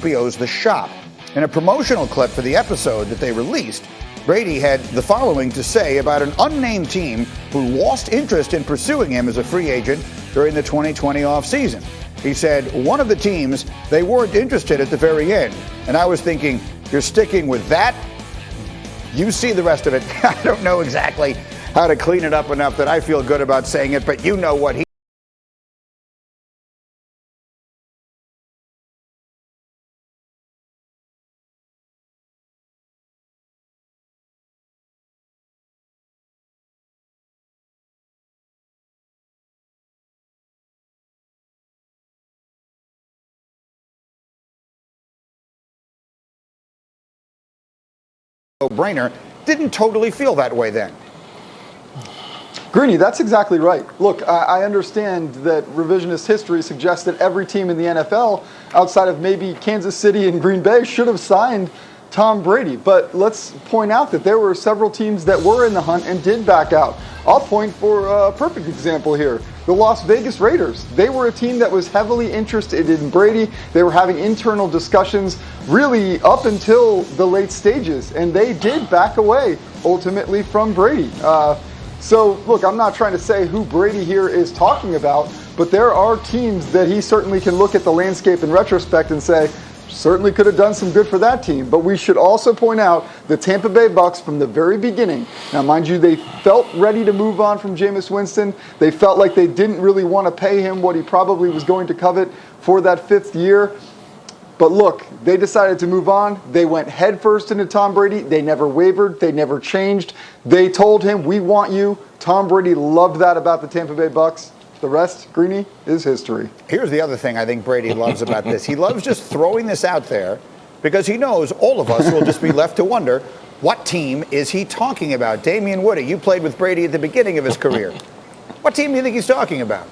HBO's The Shop. In a promotional clip for the episode that they released, Brady had the following to say about an unnamed team who lost interest in pursuing him as a free agent during the 2020 offseason. He said, one of the teams, they weren't interested at the very end. And I was thinking, you're sticking with that? You see the rest of it. I don't know exactly how to clean it up enough that I feel good about saying it, but you know what he no-brainer. Didn't totally feel that way then. Greeny, that's exactly right. Look, I understand that revisionist history suggests that every team in the NFL, outside of maybe Kansas City and Green Bay, should have signed Tom Brady. But let's point out that there were several teams that were in the hunt and did back out. I'll point for a perfect example here. The Las Vegas Raiders. They were a team that was heavily interested in Brady. They were having internal discussions really up until the late stages, and they did back away ultimately from Brady. So, look, I'm not trying to say who Brady here is talking about, but there are teams that he certainly can look at the landscape in retrospect and say, certainly could have done some good for that team. But we should also point out the Tampa Bay Bucks from the very beginning. Now, mind you, they felt ready to move on from Jameis Winston. They felt like they didn't really want to pay him what he probably was going to covet for that fifth year. But look, they decided to move on. They went headfirst into Tom Brady. They never wavered. They never changed. They told him, we want you. Tom Brady loved that about the Tampa Bay Bucks. The rest, Greeny, is history. Here's the other thing I think Brady loves about this. He loves just throwing this out there because he knows all of us will just be left to wonder, what team is he talking about? Damien Woody, you played with Brady at the beginning of his career. What team do you think he's talking about?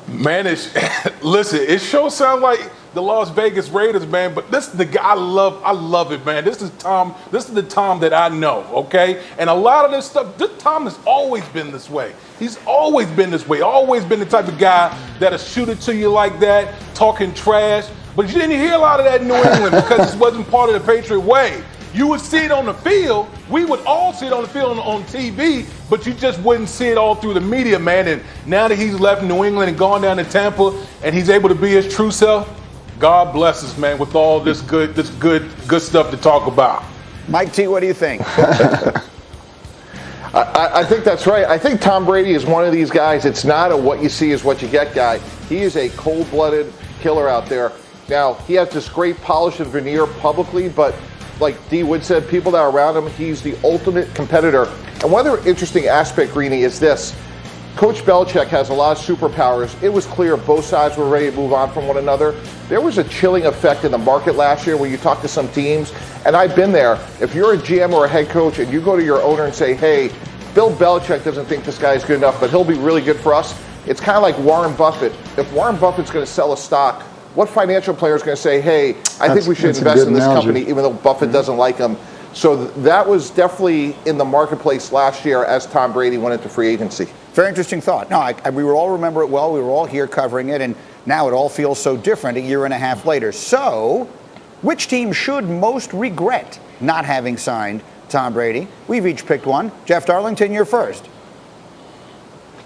Man, listen, it sure sounds like the Las Vegas Raiders, man. But this is the guy I love it, man. This is Tom. This is the Tom that I know, okay? And a lot of this stuff, this Tom has always been this way. He's always been this way. Always been the type of guy that'll shoot it to you like that, talking trash. But you didn't hear a lot of that in New England because it wasn't part of the Patriot way. You would see it on the field. We would all see it on the field on TV, but you just wouldn't see it all through the media, man. And now that he's left New England and gone down to Tampa, and he's able to be his true self, God bless us, man, with all this good stuff to talk about. Mike T, what do you think? I think that's right. I think Tom Brady is one of these guys. It's not a what you see is what you get guy. He is a cold-blooded killer out there. Now, he has this great polish and veneer publicly, but like D. Wood said, people that are around him, he's the ultimate competitor. And one other interesting aspect, Greeny, is this. Coach Belichick has a lot of superpowers. It was clear both sides were ready to move on from one another. There was a chilling effect in the market last year where you talk to some teams, and I've been there. If you're a GM or a head coach and you go to your owner and say, hey, Bill Belichick doesn't think this guy is good enough, but he'll be really good for us, it's kind of like Warren Buffett. If Warren Buffett's going to sell a stock, what financial player is going to say, hey, I think we should invest in this company, even though Buffett doesn't like him? So that was definitely in the marketplace last year as Tom Brady went into free agency. Very interesting thought. No, we will all remember it well. We were all here covering it, and now it all feels so different a year and a half later. So, which team should most regret not having signed Tom Brady? We've each picked one. Jeff Darlington, you're first.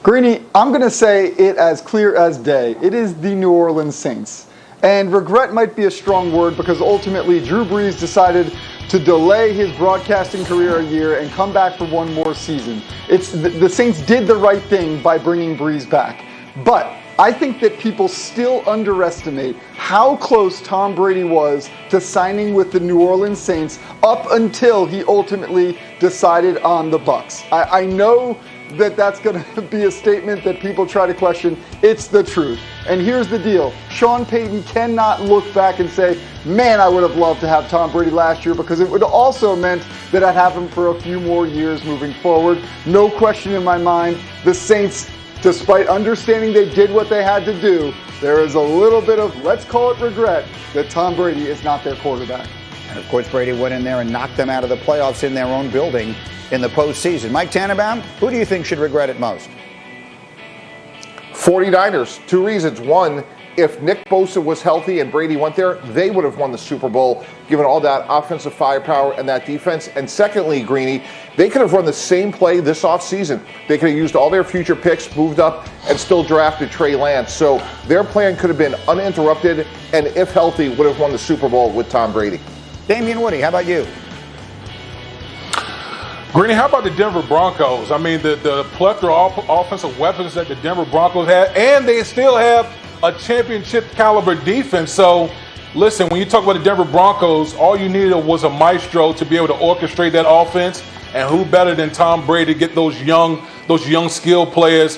Greeny, I'm going to say it as clear as day. It is the New Orleans Saints. And regret might be a strong word because ultimately Drew Brees decided to delay his broadcasting career a year and come back for one more season. The Saints did the right thing by bringing Brees back. But I think that people still underestimate how close Tom Brady was to signing with the New Orleans Saints up until he ultimately decided on the Bucs. I know that that's going to be a statement that people try to question. It's the truth. And here's the deal. Sean Payton cannot look back and say, man, I would have loved to have Tom Brady last year, because it would also meant that I'd have him for a few more years moving forward. No question in my mind, the Saints, despite understanding they did what they had to do, there is a little bit of, let's call it regret, that Tom Brady is not their quarterback. And of course, Brady went in there and knocked them out of the playoffs in their own building in the postseason. Mike Tannenbaum, who do you think should regret it most? 49ers. Two reasons. One, if Nick Bosa was healthy and Brady went there, they would have won the Super Bowl, given all that offensive firepower and that defense. And secondly, Greeny, they could have run the same play this offseason. They could have used all their future picks, moved up, and still drafted Trey Lance. So their plan could have been uninterrupted, and if healthy, would have won the Super Bowl with Tom Brady. Damien Woody, how about you? Greeny, how about the Denver Broncos? I mean, the plethora of offensive weapons that the Denver Broncos had, and they still have a championship caliber defense. So, listen, when you talk about the Denver Broncos, all you needed was a maestro to be able to orchestrate that offense. And who better than Tom Brady to get those young skilled players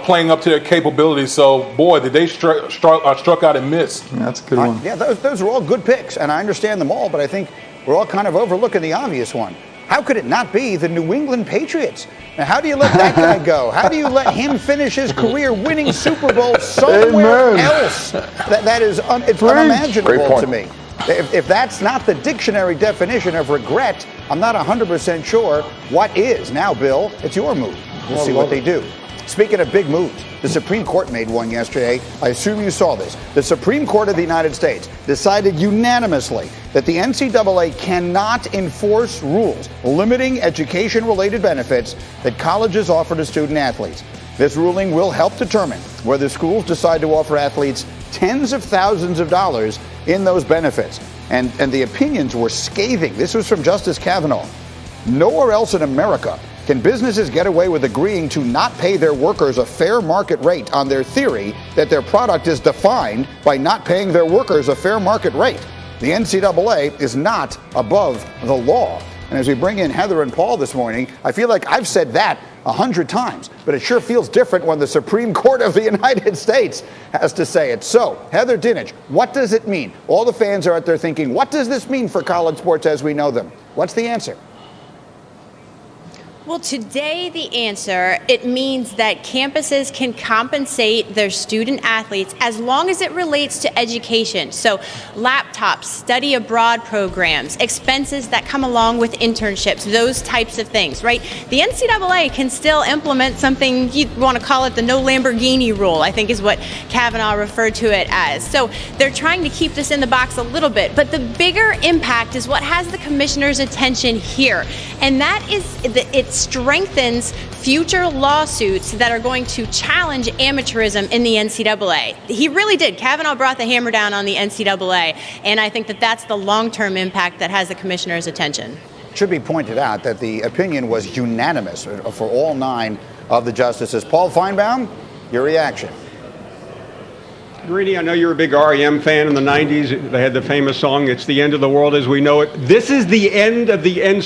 playing up to their capabilities? So, boy, did they struck out and missed. Yeah, that's a good one. Yeah, those are all good picks, and I understand them all, but I think we're all kind of overlooking the obvious one. How could it not be the New England Patriots? Now, how do you let that guy go? How do you let him finish his career winning Super Bowl somewhere else? It's unimaginable to me. If that's not the dictionary definition of regret, I'm not 100% sure what is. Now, Bill, it's your move. We'll see what they do. Speaking of big moves, the Supreme Court made one yesterday. I assume you saw this. The Supreme Court of the United States decided unanimously that the NCAA cannot enforce rules limiting education-related benefits that colleges offer to student athletes. This ruling will help determine whether schools decide to offer athletes tens of thousands of dollars in those benefits. And the opinions were scathing. This was from Justice Kavanaugh. Nowhere else in America can businesses get away with agreeing to not pay their workers a fair market rate on their theory that their product is defined by not paying their workers a fair market rate. The NCAA is not above the law. And as we bring in Heather and Paul this morning, I feel like I've said that 100 times, but it sure feels different when the Supreme Court of the United States has to say it. So, Heather Dinich, what does it mean? All the fans are out there thinking, what does this mean for college sports as we know them? What's the answer? Well, today the answer, it means that campuses can compensate their student athletes as long as it relates to education. So laptops, study abroad programs, expenses that come along with internships, those types of things, right? The NCAA can still implement something, you want to call it the no Lamborghini rule, I think is what Kavanaugh referred to it as. So they're trying to keep this in the box a little bit, but the bigger impact is what has the commissioner's attention here. And that is it strengthens future lawsuits that are going to challenge amateurism in the NCAA. He really did. Kavanaugh brought the hammer down on the NCAA, and I think that that's the long-term impact that has the commissioner's attention. It should be pointed out that the opinion was unanimous for all 9 of the justices. Paul Feinbaum, your reaction. Greeny, I know you're a big REM fan in the 90s. They had the famous song, "It's the End of the World as We Know It." This is the end of the NCAA.